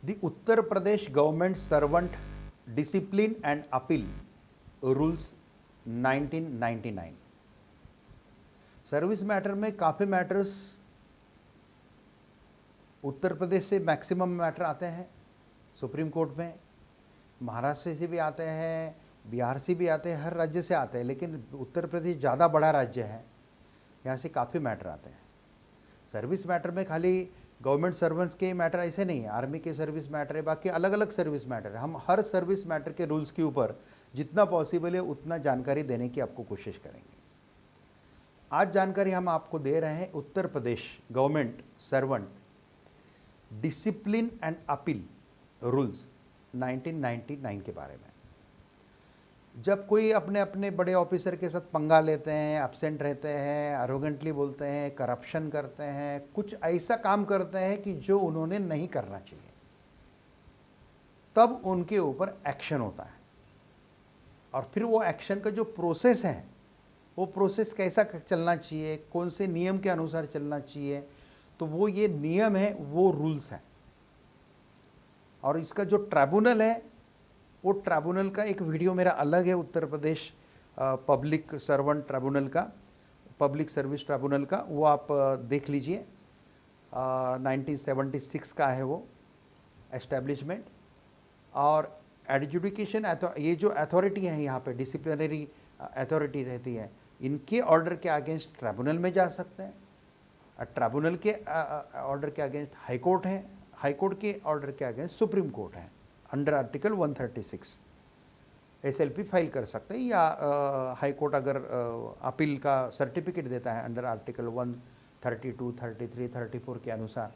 The Uttar Pradesh Government Servant Discipline and Appeal Rules 1999। Service matter में काफ़ी matters Uttar Pradesh से maximum matter आते हैं सुप्रीम कोर्ट में, महाराष्ट्र से भी आते हैं, बिहार से भी आते हैं, हर राज्य से आते हैं, लेकिन उत्तर प्रदेश ज़्यादा बड़ा राज्य है, यहाँ से काफ़ी मैटर आते हैं। सर्विस मैटर में खाली गवर्नमेंट सर्वेंट के मैटर ऐसे नहीं है, आर्मी के सर्विस मैटर है, बाकी अलग अलग सर्विस मैटर है। हम हर सर्विस मैटर के रूल्स के ऊपर जितना पॉसिबल है उतना जानकारी देने की आपको कोशिश करेंगे। आज जानकारी हम आपको दे रहे हैं Uttar Pradesh government servant discipline and appeal rules 1999 के बारे में। जब कोई अपने अपने बड़े ऑफिसर के साथ पंगा लेते हैं, एब्सेंट रहते हैं, एरोगेंटली बोलते हैं, करप्शन करते हैं, कुछ ऐसा काम करते हैं कि जो उन्होंने नहीं करना चाहिए, तब उनके ऊपर एक्शन होता है। और फिर वो एक्शन का जो प्रोसेस है, वो प्रोसेस कैसा चलना चाहिए, कौन से नियम के अनुसार चलना चाहिए, तो वो ये नियम है, वो रूल्स है। और इसका जो ट्राइब्यूनल है, वो ट्राइब्यूनल का एक वीडियो मेरा अलग है, Uttar Pradesh public servant tribunal का, पब्लिक सर्विस ट्राइब्यूनल का, वो आप देख लीजिए। 1976 का है वो एस्टेब्लिशमेंट। और एडजुडिकेशन ये जो अथॉरिटी है यहाँ पे, डिसिप्लिनरी अथॉरिटी रहती है, इनके ऑर्डर के अगेंस्ट ट्राइब्यूनल में जा सकते हैं। ट्राइब्यूनल के ऑर्डर के अगेंस्ट हाई कोर्ट है, हाई कोर्ट के ऑर्डर के अगेंस्ट सुप्रीम कोर्ट है। अंडर आर्टिकल 136 एसएलपी फाइल कर सकते हैं, या हाई कोर्ट अगर अपील का सर्टिफिकेट देता है अंडर आर्टिकल 132, 33, 34 के अनुसार,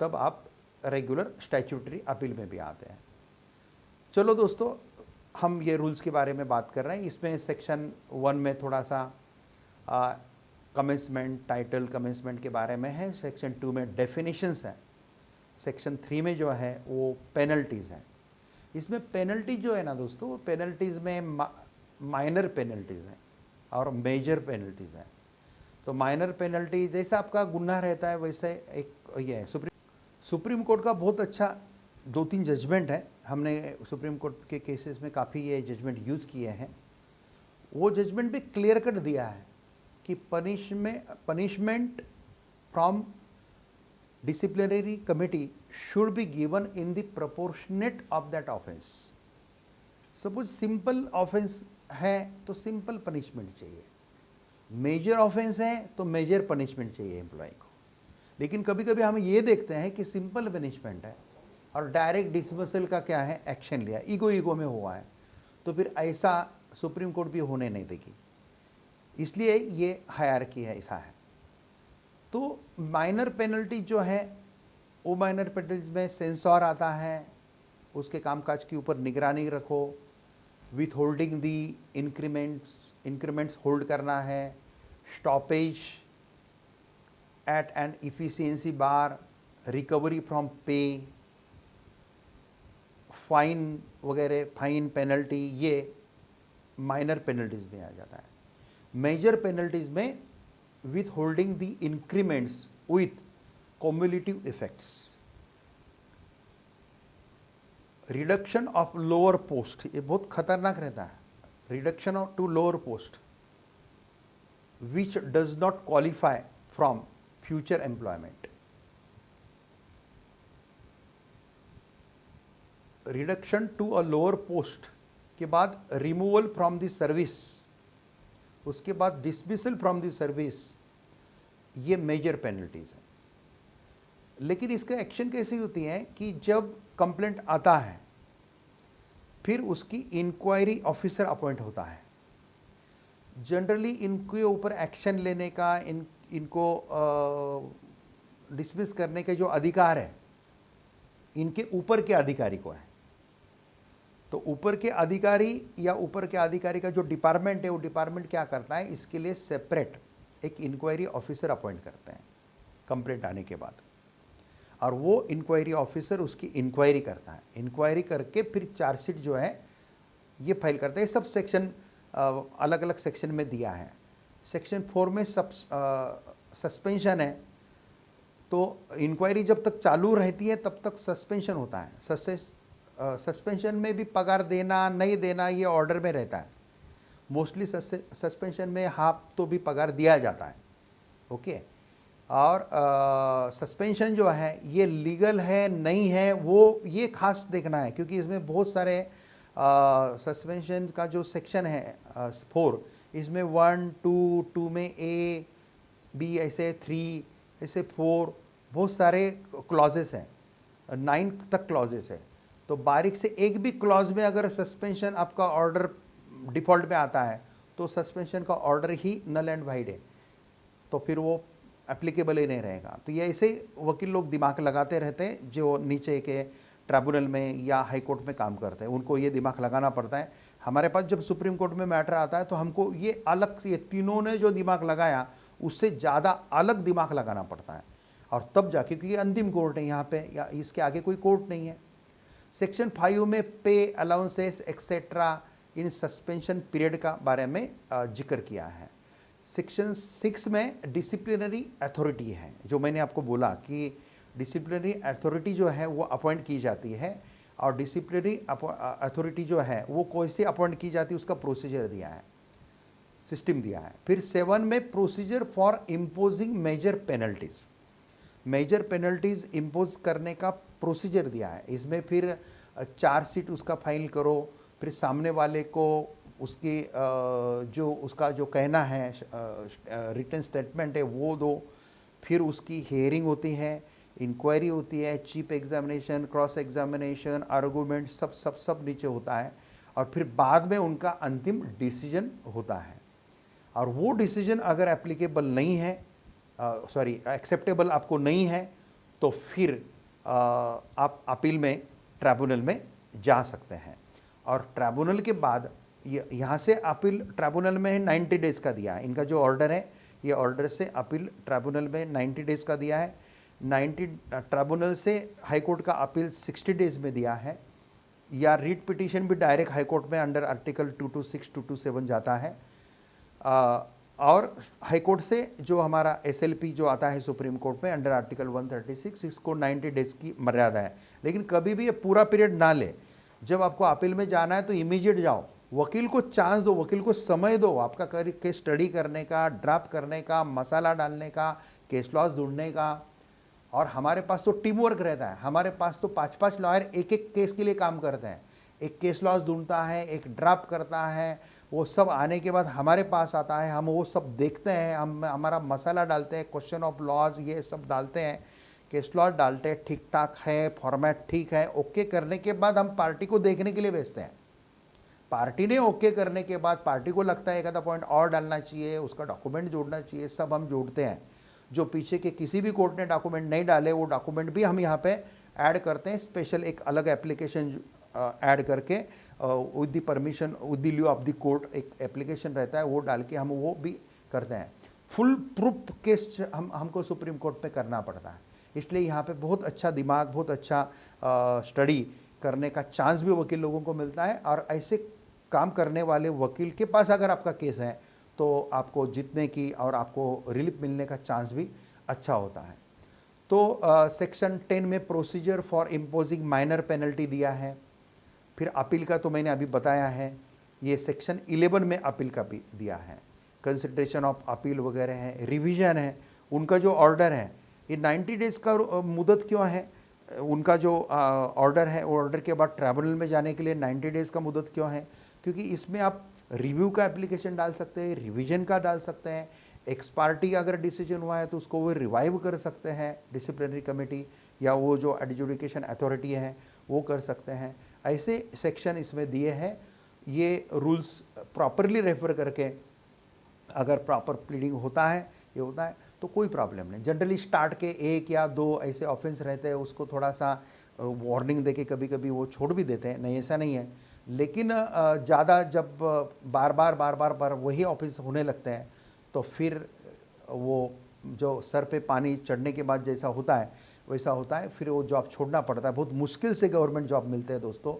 तब आप रेगुलर स्टैट्यूटरी अपील में भी आते हैं। चलो दोस्तों, हम ये रूल्स के बारे में बात कर रहे हैं। इसमें सेक्शन 1 में थोड़ा सा कमेंसमेंट, टाइटल कमेंसमेंट के बारे में है। सेक्शन 2 में डेफिनेशंस है। सेक्शन 3 में जो है वो पेनल्टीज़ हैं। इसमें पेनल्टी जो है ना दोस्तों, पेनल्टीज़ में माइनर पेनल्टीज़ हैं और मेजर पेनल्टीज़ हैं। तो माइनर पेनल्टी जैसा आपका गुनाह रहता है, वैसे एक ये है। सुप्रीम कोर्ट का बहुत अच्छा 2-3 जजमेंट है, हमने सुप्रीम कोर्ट के केसेस में काफ़ी ये जजमेंट यूज़ किए हैं। वो जजमेंट भी क्लियर कट दिया है कि punishment from disciplinary committee should be given in the proportionate of that offense। Suppose simple offence है तो सिंपल पनिशमेंट चाहिए, मेजर ऑफेंस है तो मेजर पनिशमेंट चाहिए एम्प्लॉय को। लेकिन कभी कभी हम ये देखते हैं कि सिंपल पनिशमेंट है और डायरेक्ट डिसमिसल का क्या है, एक्शन लिया, ईगो में हुआ है, तो फिर ऐसा सुप्रीम कोर्ट भी होने नहीं देगी। इसलिए ये हायरार्की है, ऐसा है। तो माइनर पेनल्टी जो है, वो माइनर पेनल्टीज में सेंसर आता है, उसके कामकाज के ऊपर निगरानी रखो, withholding the increments hold करना है, stoppage at an efficiency bar, recovery from pay, fine वगैरह, फाइन पेनल्टी, ये माइनर पेनल्टीज में आ जाता है। मेजर पेनल्टीज में with holding the increments with cumulative effects, reduction of lower post, ये बहुत खतरनाक रहता है, reduction of to lower post which does not qualify from future employment, reduction to a lower post के बाद removal from the service, उसके बाद dismissal from the service, ये मेजर पेनल्टीज हैं। लेकिन इसका एक्शन कैसे होती है कि जब कंप्लेंट आता है, फिर उसकी इंक्वायरी ऑफिसर अपॉइंट होता है। जनरली इनके ऊपर एक्शन लेने का, इनको डिसमिस करने के जो अधिकार है, इनके ऊपर के अधिकारी को है। तो ऊपर के अधिकारी या ऊपर के अधिकारी का जो डिपार्टमेंट है, वो डिपार्टमेंट क्या करता है, इसके लिए सेपरेट एक इंक्वायरी ऑफिसर अपॉइंट करते हैं कंप्लेंट आने के बाद। और वो इंक्वायरी ऑफिसर उसकी इंक्वायरी करता है, इंक्वायरी करके फिर चार्जशीट जो है ये फाइल करता है। सब सेक्शन अलग अलग सेक्शन में दिया है। सेक्शन 4 में सस्पेंशन है, तो इंक्वायरी जब तक चालू रहती है तब तक सस्पेंशन होता है। सस्पेंशन में भी पगार देना नहीं देना ये ऑर्डर में रहता है। मोस्टली सस्पेंशन में हाफ तो भी पगार दिया जाता है। ओके, और सस्पेंशन जो है ये लीगल है नहीं है वो ये खास देखना है, क्योंकि इसमें बहुत सारे सस्पेंशन का जो सेक्शन है 4, इसमें 1, 2 में A, B ऐसे 3 ऐसे 4 बहुत सारे क्लॉजेस हैं, 9 तक क्लॉजेस है। तो बारीक से एक भी क्लॉज में अगर सस्पेंशन आपका ऑर्डर डिफ़ॉल्ट में आता है तो सस्पेंशन का ऑर्डर ही नल एंड वाइड है, तो फिर वो एप्लीकेबल ही नहीं रहेगा। तो ये ऐसे वकील लोग दिमाग लगाते रहते हैं जो नीचे के ट्रिब्यूनल में या हाई कोर्ट में काम करते हैं, उनको ये दिमाग लगाना पड़ता है। हमारे पास जब सुप्रीम कोर्ट में मैटर आता है तो हमको ये अलग से, ये तीनों ने जो दिमाग लगाया उससे ज़्यादा अलग दिमाग लगाना पड़ता है, और तब जाके, क्योंकि अंतिम कोर्ट है यहाँ पे, या इसके आगे कोई कोर्ट नहीं है। सेक्शन 5 में पे allowances etcetera in suspension period का बारे में जिक्र किया है। सेक्शन 6 में डिसिप्लिनरी अथॉरिटी है, जो मैंने आपको बोला कि डिसिप्लिनरी अथॉरिटी जो है वो अपॉइंट की जाती है, और डिसिप्लिनरी अथॉरिटी जो है वो कैसे अपॉइंट की जाती है उसका प्रोसीजर दिया है, सिस्टम दिया है। फिर 7 में procedure for imposing major penalties, major penalties impose करने का प्रोसीजर दिया है। इसमें फिर चार्जशीट उसका फाइल करो, फिर सामने वाले को उसकी जो उसका जो कहना है रिटन स्टेटमेंट है वो दो, फिर उसकी हेयरिंग होती है, इंक्वायरी होती है, chief examination, cross examination, argument, सब नीचे होता है, और फिर बाद में उनका अंतिम डिसीजन होता है। और वो डिसीजन अगर एप्लीकेबल नहीं है, एक्सेप्टेबल आपको नहीं है, तो फिर आप अपील में ट्रिब्यूनल में जा सकते हैं। और ट्रिब्यूनल के बाद यहाँ से अपील ट्रिब्यूनल में 90 डेज का दिया है। इनका जो ऑर्डर है ये ऑर्डर से अपील ट्रिब्यूनल में 90 डेज का दिया है। 90 ट्रिब्यूनल से हाई कोर्ट का अपील 60 डेज में दिया है, या रीट पिटीशन भी डायरेक्ट हाई कोर्ट में अंडर आर्टिकल 226, 227 जाता है। और हाई कोर्ट से जो हमारा SLP जो आता है सुप्रीम कोर्ट में अंडर आर्टिकल 136, इसको 90 डेज की मर्यादा है। लेकिन कभी भी ये पूरा पीरियड ना ले, जब आपको अपील में जाना है तो इमीडिएट जाओ, वकील को चांस दो, वकील को समय दो आपका केस स्टडी करने का, ड्राफ्ट करने का, मसाला डालने का, केस लॉज ढूंढने का। और हमारे पास तो टीम वर्क रहता है, हमारे पास तो 5-5 लॉयर एक एक केस के लिए काम करते हैं, एक केस लॉज ढूंढता है, एक ड्राफ्ट करता है, वो सब आने के बाद हमारे पास आता है, हम वो सब देखते हैं, हम हमारा मसाला डालते हैं, क्वेश्चन ऑफ लॉज ये सब डालते हैं, केस लॉज डालते हैं, ठीक ठाक है, फॉर्मेट ठीक है, ओके करने के बाद हम पार्टी को देखने के लिए भेजते हैं। पार्टी ने ओके करने के बाद पार्टी को लगता है एक आधा पॉइंट और डालना चाहिए, उसका डॉक्यूमेंट जोड़ना चाहिए, सब हम जोड़ते हैं। जो पीछे के किसी भी कोर्ट ने डॉक्यूमेंट नहीं डाले वो डॉक्यूमेंट भी हम यहाँ पे ऐड करते हैं, स्पेशल एक अलग एप्लीकेशन ऐड करके with the permission with the leave of the court एक एप्लीकेशन रहता है, वो डाल के हम वो भी करते हैं। फुल प्रूफ केस हमको सुप्रीम कोर्ट पे करना पड़ता है, इसलिए यहाँ पे बहुत अच्छा दिमाग, बहुत अच्छा स्टडी करने का चांस भी वकील लोगों को मिलता है। और ऐसे काम करने वाले वकील के पास अगर आपका केस है तो आपको जीतने की और आपको रिलीफ मिलने का चांस भी अच्छा होता है। तो सेक्शन 10 में procedure for imposing minor penalty दिया है। फिर अपील का तो मैंने अभी बताया है। ये सेक्शन 11 में अपील का भी दिया है, कंसिडरेशन ऑफ अपील वगैरह है, रिवीजन है, उनका जो ऑर्डर है ये 90 डेज का मुदत क्यों है, उनका जो ऑर्डर है वो ऑर्डर के बाद ट्रिब्यूनल में जाने के लिए 90 डेज का मुदत क्यों है, क्योंकि इसमें आप रिव्यू का एप्लीकेशन डाल सकते हैं, रिवीजन का डाल सकते हैं, एक्स पार्टी अगर डिसीजन हुआ है तो उसको वो रिवाइव कर सकते हैं डिसिप्लिनरी कमेटी, या वो जो एडजुडिकेशन अथॉरिटी है वो कर सकते हैं। ऐसे सेक्शन इसमें दिए हैं। ये रूल्स प्रॉपरली रेफर करके अगर प्रॉपर प्लीडिंग होता है, ये होता है तो कोई प्रॉब्लम नहीं। जनरली स्टार्ट के 1 या 2 ऐसे ऑफेंस रहते हैं, उसको थोड़ा सा वार्निंग देके कभी कभी वो छोड़ भी देते हैं, नहीं ऐसा नहीं है। लेकिन ज़्यादा जब बार बार वही ऑफेंस होने लगते हैं तो फिर वो जो सर पे पानी चढ़ने के बाद जैसा होता है वैसा होता है, फिर वो जॉब छोड़ना पड़ता है। बहुत मुश्किल से गवर्नमेंट जॉब मिलते हैं दोस्तों।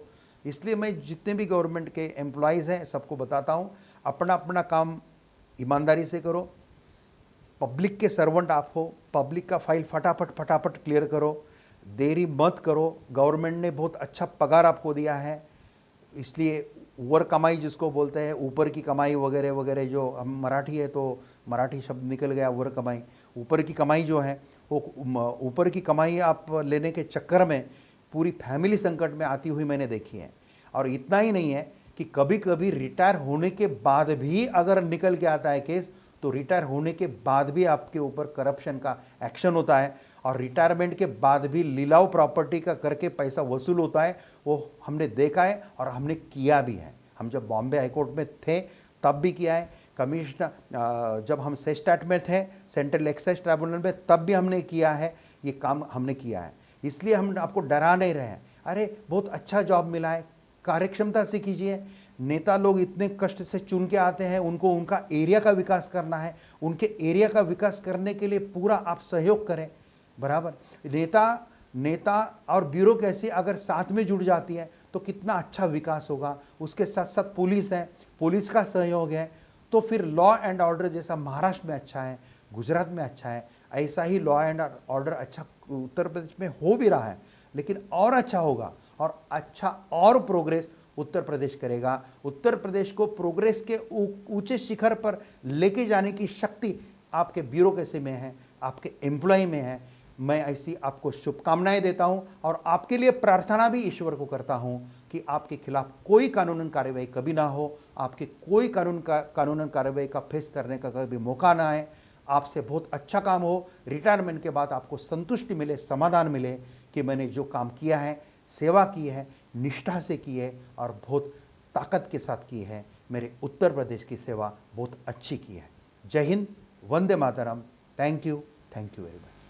इसलिए मैं जितने भी गवर्नमेंट के एम्प्लॉयज़ हैं सबको बताता हूँ, अपना अपना काम ईमानदारी से करो, पब्लिक के सर्वेंट आप हो, पब्लिक का फाइल फटाफट फटाफट क्लियर करो, देरी मत करो। गवर्नमेंट ने बहुत अच्छा पगार आपको दिया है, इसलिए ऊपर कमाई जिसको बोलते हैं, ऊपर की कमाई वगैरह वगैरह, जो हम मराठी है तो मराठी शब्द निकल गया ऊपर कमाई, ऊपर की कमाई जो है वो ऊपर की कमाई आप लेने के चक्कर में पूरी फैमिली संकट में आती हुई मैंने देखी है। और इतना ही नहीं है कि कभी कभी रिटायर होने के बाद भी अगर निकल के आता है केस, तो रिटायर होने के बाद भी आपके ऊपर करप्शन का एक्शन होता है, और रिटायरमेंट के बाद भी लिलाव प्रॉपर्टी का करके पैसा वसूल होता है। वो हमने देखा है और हमने किया भी है। हम जब बॉम्बे हाईकोर्ट में थे तब भी किया है, कमिश्नर जब हम सेस्टैट में थे, सेंट्रल एक्साइज ट्राइब्यूनल में, तब भी हमने किया है, ये काम हमने किया है। इसलिए हम आपको डरा नहीं रहे हैं। अरे बहुत अच्छा जॉब मिला है, कार्यक्षमता से कीजिए। नेता लोग इतने कष्ट से चुन के आते हैं, उनको उनका एरिया का विकास करना है, उनके एरिया का विकास करने के लिए पूरा आप सहयोग करें। बराबर नेता और ब्यूरोक्रेसी अगर साथ में जुड़ जाती है तो कितना अच्छा विकास होगा। उसके साथ साथ पुलिस है, पुलिस का सहयोग है, तो फिर लॉ एंड ऑर्डर जैसा महाराष्ट्र में अच्छा है, गुजरात में अच्छा है, ऐसा ही लॉ एंड ऑर्डर अच्छा उत्तर प्रदेश में हो भी रहा है, लेकिन और अच्छा होगा, और अच्छा और प्रोग्रेस उत्तर प्रदेश करेगा। उत्तर प्रदेश को प्रोग्रेस के ऊंचे शिखर पर लेके जाने की शक्ति आपके ब्यूरोक्रेसी में है, आपके एम्प्लॉय में है। मैं ऐसी आपको शुभकामनाएं देता हूं, और आपके लिए प्रार्थना भी ईश्वर को करता हूं कि आपके खिलाफ कोई कानूनन कार्रवाई कभी ना हो, आपके कोई कानूनन कार्रवाई का फेस करने का कभी मौका ना आए। आपसे बहुत अच्छा काम हो, रिटायरमेंट के बाद आपको संतुष्टि मिले, समाधान मिले कि मैंने जो काम किया है, सेवा की है, निष्ठा से की है और बहुत ताकत के साथ की है। मेरे उत्तर प्रदेश की सेवा बहुत अच्छी की है। जय हिंद, वंदे मातरम। Thank you very much.